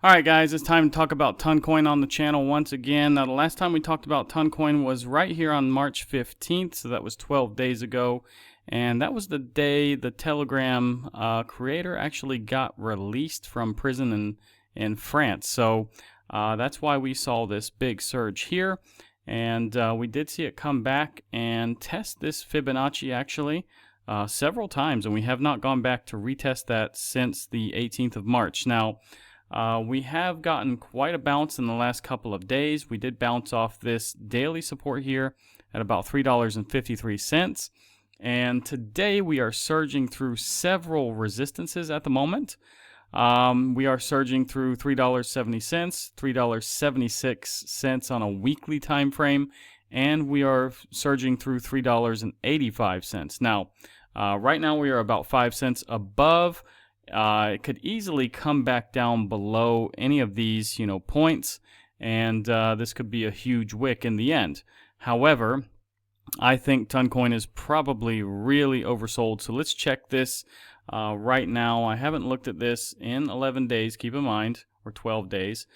Alright guys, it's time to talk about Toncoin on the channel once again. Now the last time we talked about Toncoin was right here on March 15th, so that was 12 days ago. And that was the day the Telegram creator actually got released from prison in France. So that's why we saw this big surge here. And we did see it come back and test this Fibonacci actually several times. And we have not gone back to retest that since the 18th of March. Now, we have gotten quite a bounce in the last couple of days. We did bounce off this daily support here at about $3.53. And today we are surging through several resistances at the moment. We are surging through $3.70, $3.76 on a weekly time frame, and we are surging through $3.85. Now, right now we are about 5 cents above. It could easily come back down below any of these, points, and this could be a huge wick in the end. However, I think Toncoin is probably really oversold. So let's check this right now. I haven't looked at this in 11 days, keep in mind, or 12 days.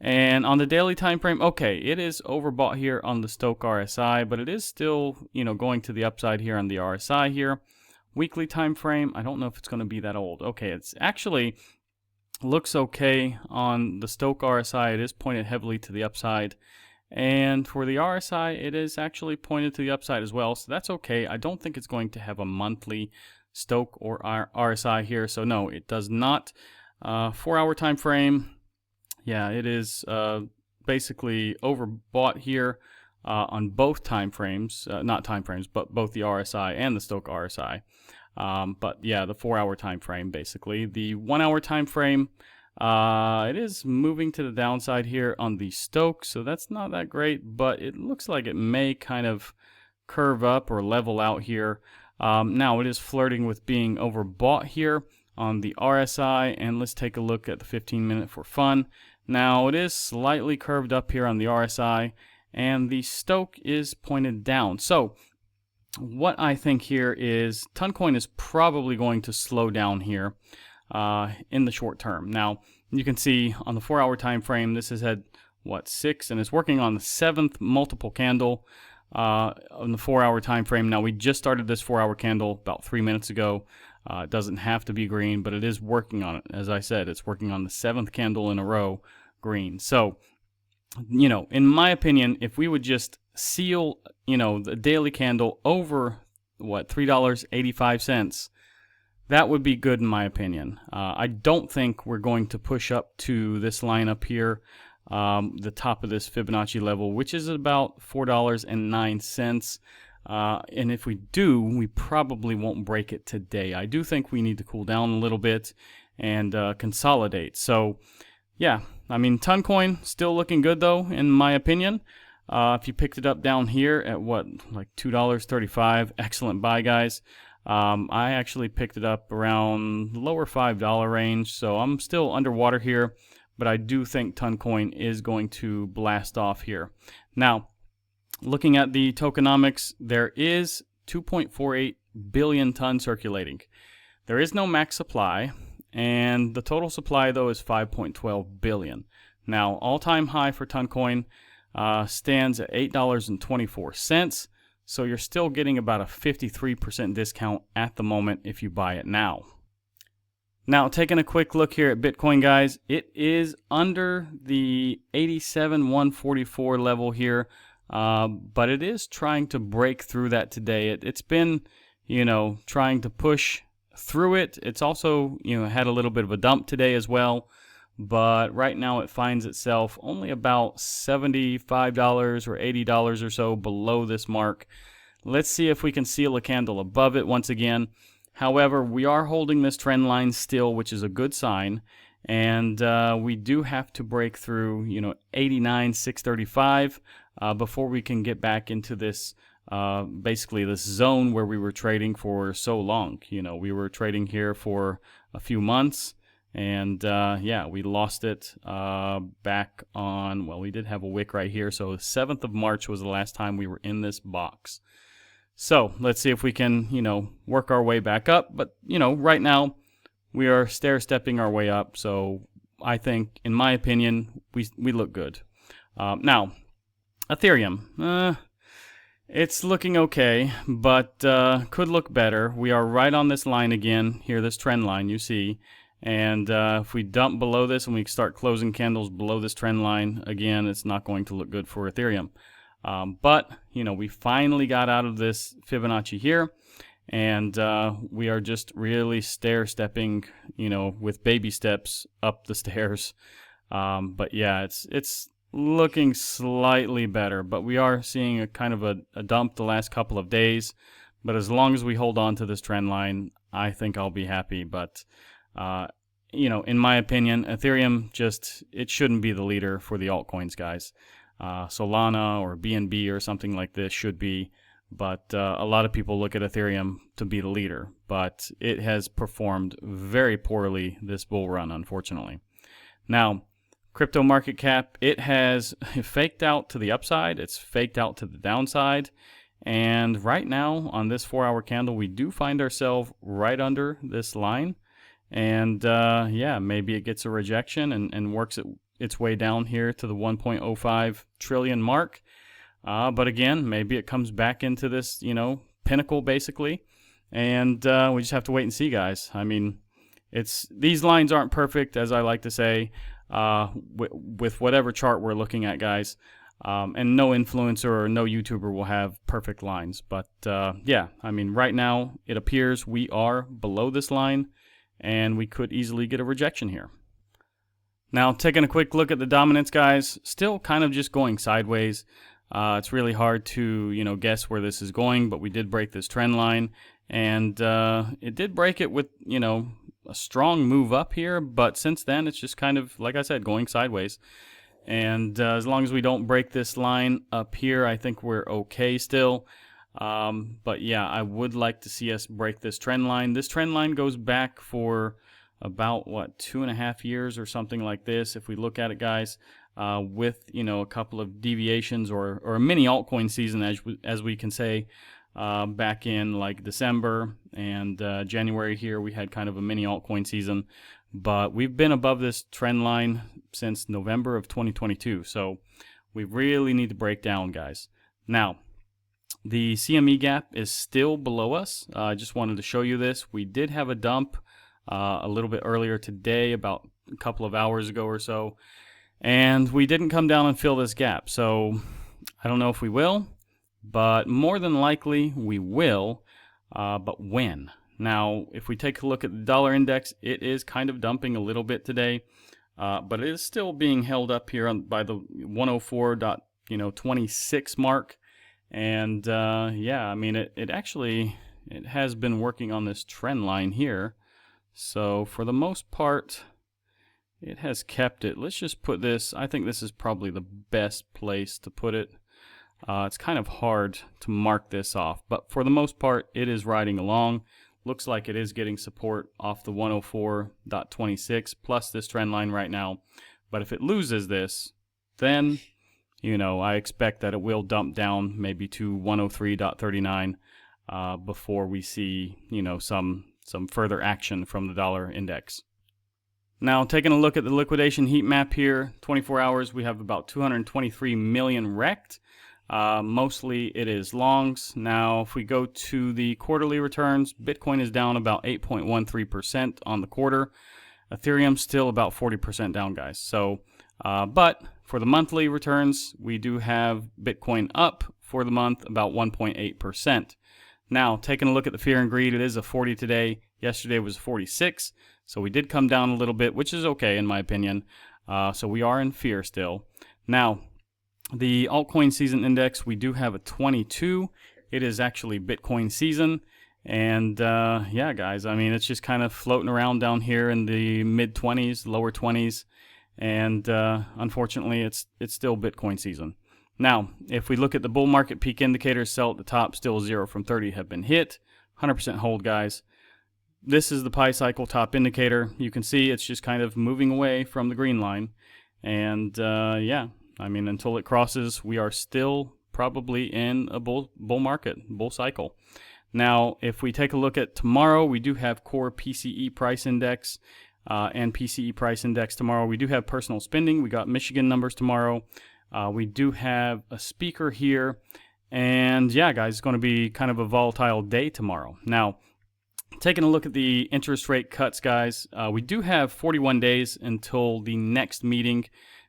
And on the daily time frame, okay, it is overbought here on the Stoch RSI, but it is still, going to the upside here on the RSI here. Weekly time frame, I don't know if it's going to be that old. Okay, it's actually looks okay on the Stoch RSI. It is pointed heavily to the upside. And for the RSI, it is actually pointed to the upside as well. So that's okay. I don't think it's going to have a monthly Stoch or RSI here. So no, it does not. 4-hour time frame, yeah, it is basically overbought here on both time frames. Not time frames, but both the RSI and the Stoch RSI. But yeah, the 4-hour time frame basically. The 1-hour time frame, it is moving to the downside here on the Stoch, so that's not that great, but it looks like it may kind of curve up or level out here. Now it is flirting with being overbought here on the RSI, and let's take a look at the 15-minute for fun. Now it is slightly curved up here on the RSI, and the Stoch is pointed down. So what I think here is Toncoin is probably going to slow down here in the short term. Now you can see on the 4-hour time frame, this has had 6, and it's working on the 7th multiple candle on the 4-hour time frame. Now we just started this 4-hour candle about 3 minutes ago. It doesn't have to be green, but it is working on it. As I said, it's working on the 7th candle in a row green. So in my opinion, if we would just seal, the daily candle over $3.85, that would be good in my opinion. I don't think we're going to push up to this line up here, the top of this Fibonacci level, which is about $4.09. And if we do, we probably won't break it today. I do think we need to cool down a little bit and consolidate. So yeah, I mean, Toncoin still looking good though, in my opinion. If you picked it up down here at $2.35, excellent buy, guys. I actually picked it up around lower $5 range, so I'm still underwater here, but I do think Toncoin is going to blast off here. Now, looking at the tokenomics, there is 2.48 billion tons circulating. There is no max supply, and the total supply though is 5.12 billion. Now, all-time high for Toncoin stands at $8.24. So you're still getting about a 53% discount at the moment if you buy it now. Now, taking a quick look here at Bitcoin, guys, it is under the 87,144 level here, but it is trying to break through that today. It's been, trying to push through it. It's also, had a little bit of a dump today as well. But right now it finds itself only about $75 or $80 or so below this mark. Let's see if we can seal a candle above it once again. However, we are holding this trend line still, which is a good sign. And we do have to break through, 89,635 before we can get back into this, basically this zone where we were trading for so long. We were trading here for a few months. And yeah, we lost it back on, we did have a wick right here. So 7th of March was the last time we were in this box. So let's see if we can, work our way back up. But, right now we are stair-stepping our way up. So I think, in my opinion, we look good. Now, Ethereum, it's looking okay, but could look better. We are right on this line again here, this trend line you see. And if we dump below this and we start closing candles below this trend line, again, it's not going to look good for Ethereum. But, we finally got out of this Fibonacci here, and we are just really stair-stepping, with baby steps up the stairs. But yeah, it's looking slightly better, but we are seeing a kind of a dump the last couple of days. But as long as we hold on to this trend line, I think I'll be happy. But in my opinion, Ethereum it shouldn't be the leader for the altcoins, guys. Solana or BNB or something like this should be, but a lot of people look at Ethereum to be the leader, but it has performed very poorly this bull run, unfortunately. Now, crypto market cap, it has faked out to the upside, it's faked out to the downside, and right now on this 4-hour candle, we do find ourselves right under this line. And yeah, maybe it gets a rejection and works its way down here to the 1.05 trillion mark. But again, maybe it comes back into this, pinnacle basically. And we just have to wait and see, guys. I mean, these lines aren't perfect, as I like to say, with whatever chart we're looking at, guys. And no influencer or no YouTuber will have perfect lines. But yeah, I mean, right now it appears we are below this line, and we could easily get a rejection here. Now, taking a quick look at the dominance, guys, still kind of just going sideways. It's really hard to, guess where this is going, but we did break this trend line, and it did break it with, a strong move up here, but since then, it's just kind of, like I said, going sideways. And as long as we don't break this line up here, I think we're okay still. But yeah, I would like to see us break this trend line. This trend line goes back for about 2.5 years or something like this, if we look at it, guys, with a couple of deviations or a mini altcoin season, as we can say, back in like December and January here. We had kind of a mini altcoin season, but we've been above this trend line since November of 2022, so we really need to break down, guys. Now, the CME gap is still below us. I just wanted to show you this. We did have a dump a little bit earlier today, about a couple of hours ago or so, and we didn't come down and fill this gap. So I don't know if we will, but more than likely we will. But when? Now, if we take a look at the dollar index, it is kind of dumping a little bit today, but it is still being held up here by the 104.26 mark. And yeah, I mean, it has been working on this trend line here. So for the most part, it has kept it. Let's just put this, I think this is probably the best place to put it. It's kind of hard to mark this off, but for the most part, it is riding along. Looks like it is getting support off the 104.26 plus this trend line right now. But if it loses this, then I expect that it will dump down maybe to 103.39 before we see, some further action from the dollar index. Now, taking a look at the liquidation heat map here, 24 hours, we have about 223 million wrecked. Mostly it is longs. Now, if we go to the quarterly returns, Bitcoin is down about 8.13% on the quarter. Ethereum still about 40% down, guys. So, but for the monthly returns, we do have Bitcoin up for the month about 1.8%. Now, taking a look at the fear and greed, it is a 40 today. Yesterday was 46. So we did come down a little bit, which is okay in my opinion. So we are in fear still. Now, the altcoin season index, we do have a 22. It is actually Bitcoin season. And yeah, guys, I mean, it's just kind of floating around down here in the mid-20s, lower 20s. And unfortunately, it's still Bitcoin season. Now, if we look at the bull market peak indicators, sell at the top, still 0 from 30 have been hit. 100% hold, guys. This is the Pi cycle top indicator. You can see it's just kind of moving away from the green line. And yeah, I mean, until it crosses, we are still probably in a bull market, bull cycle. Now, if we take a look at tomorrow, we do have core PCE price index. and PCE price index tomorrow. We do have personal spending. We got Michigan numbers tomorrow. We do have a speaker here. And yeah, guys, it's going to be kind of a volatile day tomorrow. Now, taking a look at the interest rate cuts, guys, we do have 41 days until the next meeting.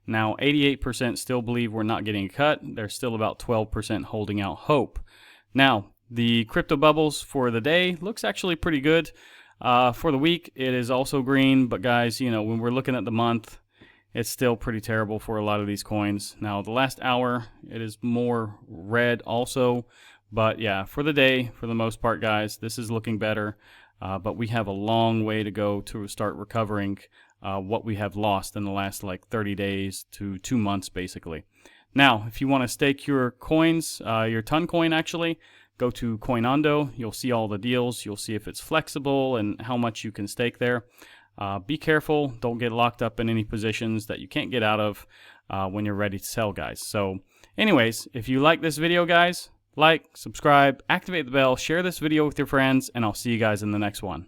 Now, 88% still believe we're not getting a cut. There's still about 12% holding out hope. Now, the crypto bubbles for the day looks actually pretty good. For the week, it is also green. But guys, you know, when we're looking at the month, it's still pretty terrible for a lot of these coins. Now, the last hour, it is more red also. But yeah, for the day, for the most part, guys, this is looking better. But we have a long way to go to start recovering what we have lost in the last like 30 days to 2 months, basically. Now, if you want to stake your coins, your Toncoin actually, go to Coinondo. You'll see all the deals. You'll see if it's flexible and how much you can stake there. Be careful. Don't get locked up in any positions that you can't get out of when you're ready to sell, guys. So anyways, if you like this video, guys, like, subscribe, activate the bell, share this video with your friends, and I'll see you guys in the next one.